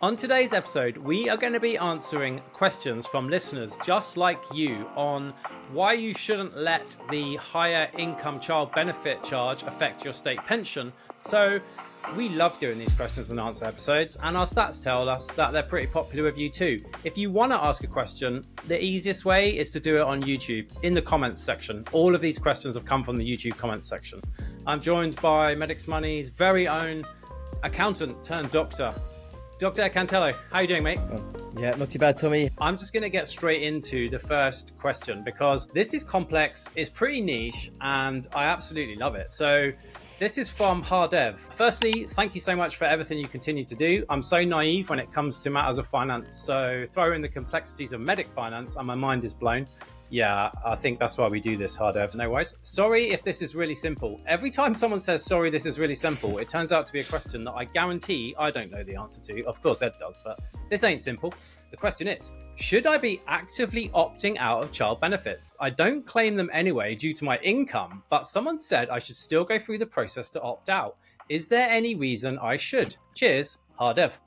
On today's episode, we are going to be answering questions from listeners just like you on why you shouldn't let the higher income child benefit charge affect your state pension. So we love doing these questions and answer episodes, and our stats tell us that they're pretty popular with you too. If you want to ask a question, the easiest way is to do it on YouTube in the comments section. All of these questions have come from the YouTube comments section. I'm joined by Medix Money's very own accountant turned doctor, Dr. Cantello. How are you doing, mate? Yeah, not too bad, Tommy. I'm just going to get straight into the first question because this is complex, it's pretty niche, and I absolutely love it. So this is from Hardev. Firstly, thank you so much for everything you continue to do. I'm so naive when it comes to matters of finance, so throw in the complexities of medic finance and my mind is blown. Yeah, I think that's why we do this, Hardev. No worries. Sorry if this is really simple. Every time someone says, sorry, this is really simple, it turns out to be a question that I guarantee I don't know the answer to. Of course, Ed does, but this ain't simple. The question is, should I be actively opting out of child benefits? I don't claim them anyway due to my income, but someone said I should still go through the process to opt out. Is there any reason I should? Cheers, Hardev.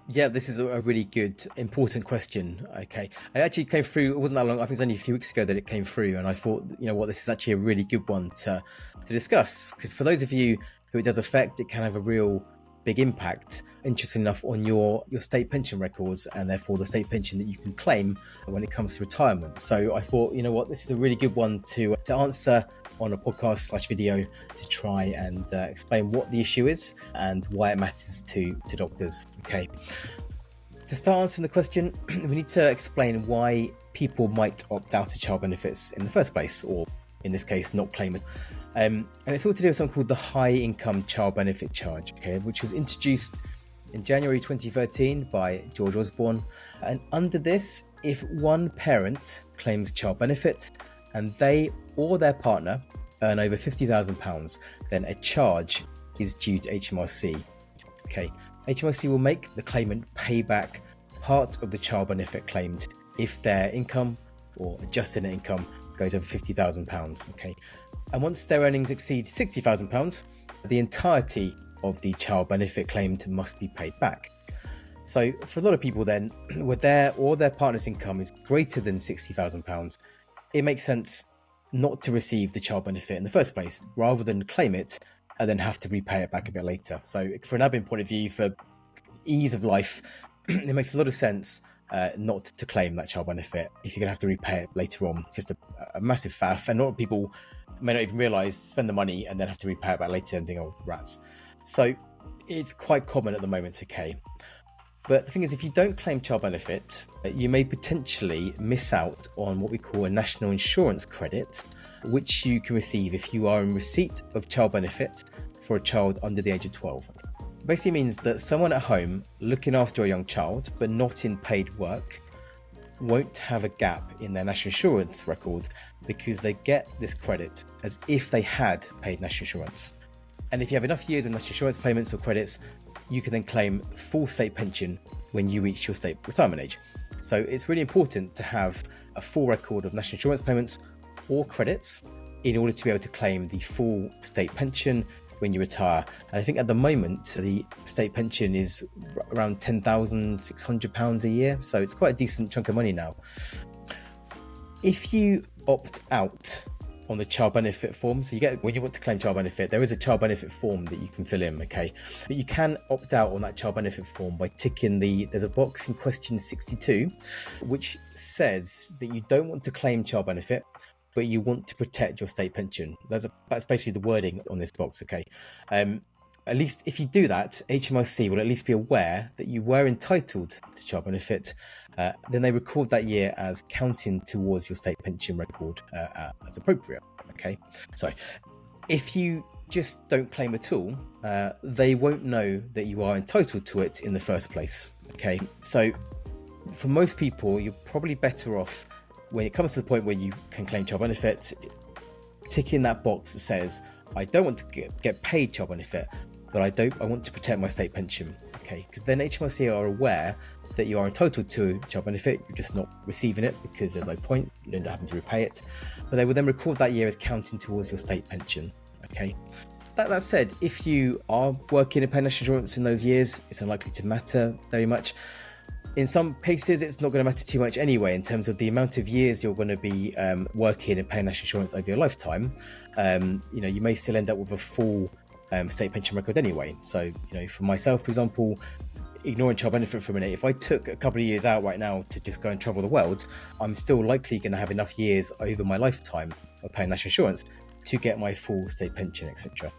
Yeah, this is a really good, important question. Okay. It actually came through, it wasn't that long, I think it's only a few weeks ago that it came through, and I thought, you know what, this is actually a really good one to discuss, because for those of you who it does affect, it can have a real big impact, interesting enough, on your state pension records, and therefore the state pension that you can claim when it comes to retirement. So I thought, you know what, this is a really good one to answer on a podcast / video to try and explain what the issue is and why it matters to doctors. Okay. To start answering the question, we need to explain why people might opt out of child benefits in the first place, or in this case, not claim it. And it's all to do with something called the High Income Child Benefit Charge, okay, which was introduced in January 2013 by George Osborne. And under this, if one parent claims child benefit and they or their partner earn over £50,000, then a charge is due to HMRC. Okay, HMRC will make the claimant pay back part of the child benefit claimed if their income or adjusted net income goes over £50,000. Okay, and once their earnings exceed £60,000, the entirety of the child benefit claimed must be paid back. So for a lot of people then, where their or their partner's income is greater than £60,000, it makes sense not to receive the child benefit in the first place, rather than claim it and then have to repay it back a bit later. So for an admin point of view, for ease of life, it makes a lot of sense not to claim that child benefit if you're going to have to repay it later on. It's just a massive faff, and a lot of people may not even realise, spend the money and then have to repay it back later and think, oh, rats. So it's quite common at the moment, okay. But the thing is, if you don't claim child benefit, you may potentially miss out on what we call a national insurance credit, which you can receive if you are in receipt of child benefit for a child under the age of 12. It basically means that someone at home looking after a young child, but not in paid work, won't have a gap in their national insurance record because they get this credit as if they had paid national insurance. And if you have enough years of national insurance payments or credits, you can then claim full state pension when you reach your state retirement age. So it's really important to have a full record of national insurance payments or credits in order to be able to claim the full state pension when you retire. And I think at the moment, the state pension is around £10,600 a year. So it's quite a decent chunk of money now. If you opt out on the child benefit form, so you get, when you want to claim child benefit, there is a child benefit form that you can fill in, okay, but you can opt out on that child benefit form by ticking there's a box in question 62 which says that you don't want to claim child benefit, but you want to protect your state pension. That's basically the wording on this box, okay. At least if you do that, HMRC will at least be aware that you were entitled to child benefit. Then they record that year as counting towards your state pension record as appropriate. Okay, so if you just don't claim at all, they won't know that you are entitled to it in the first place. Okay, so for most people, you're probably better off when it comes to the point where you can claim child benefit, ticking that box that says, I don't want to get paid child benefit, but I want to protect my state pension. Okay, because then HMRC are aware that you are entitled to child benefit, you're just not receiving it because there's no point, you end up having to repay it. But they will then record that year as counting towards your state pension. Okay, That said, if you are working and paying national insurance in those years, it's unlikely to matter very much. In some cases, it's not going to matter too much anyway, in terms of the amount of years you're going to be working and paying national insurance over your lifetime. You may still end up with a full state pension record anyway. So, for myself, for example, ignoring child benefit for a minute, if I took a couple of years out right now to just go and travel the world, I'm still likely going to have enough years over my lifetime of paying national insurance to get my full state pension, etc.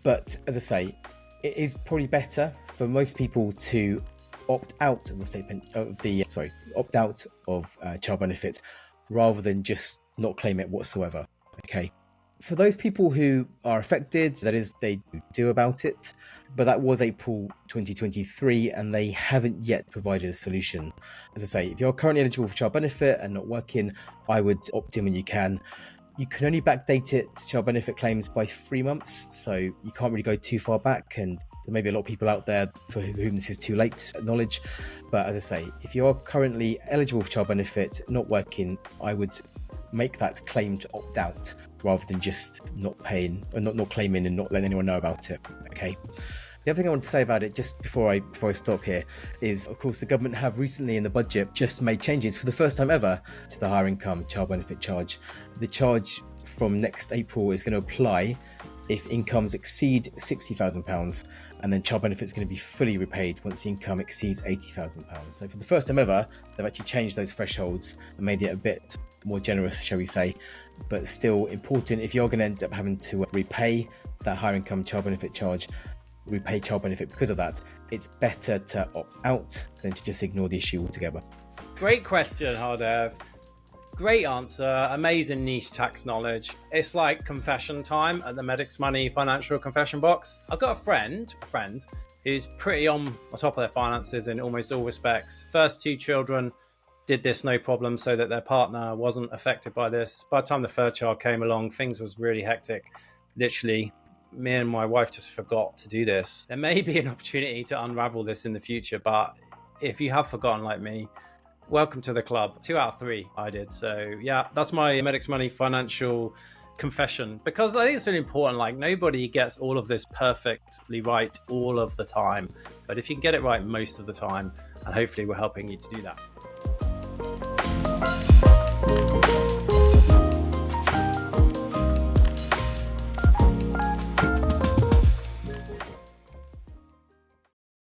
But as I say, it is probably better for most people to opt out of opt out of child benefit rather than just not claim it whatsoever. Okay. For those people who are affected, that is, they do about it, but that was April 2023 and they haven't yet provided a solution. As I say, if you're currently eligible for child benefit and not working, I would opt in when you can. You can only backdate it, child benefit claims, by 3 months, so you can't really go too far back, and there may be a lot of people out there for whom this is too late knowledge. But as I say, if you're currently eligible for child benefit, not working, I would make that claim to opt out rather than just not paying or not claiming and not letting anyone know about it. Okay. The other thing I want to say about it, just before I stop here, is of course the government have recently in the budget just made changes for the first time ever to the higher income child benefit charge. The charge from next April is going to apply if incomes exceed £60,000, and then child benefit is going to be fully repaid once the income exceeds £80,000. So for the first time ever, they've actually changed those thresholds and made it a bit more generous, shall we say, but still important. If you're going to end up having to repay that higher income child benefit charge, repay child benefit because of that, it's better to opt out than to just ignore the issue altogether. Great question, Hardev. Great answer. Amazing niche tax knowledge. It's like confession time at the Medics Money financial confession box. I've got a friend who's pretty on top of their finances in almost all respects. First 2 children did this no problem so that their partner wasn't affected by this. By the time the third child came along, things was really hectic. Literally, me and my wife just forgot to do this. There may be an opportunity to unravel this in the future, but if you have forgotten like me, welcome to the club. 2 out of 3 I did. So yeah, that's my Medics Money financial confession, because I think it's really important. Like, nobody gets all of this perfectly right all of the time, but if you can get it right most of the time, and hopefully we're helping you to do that.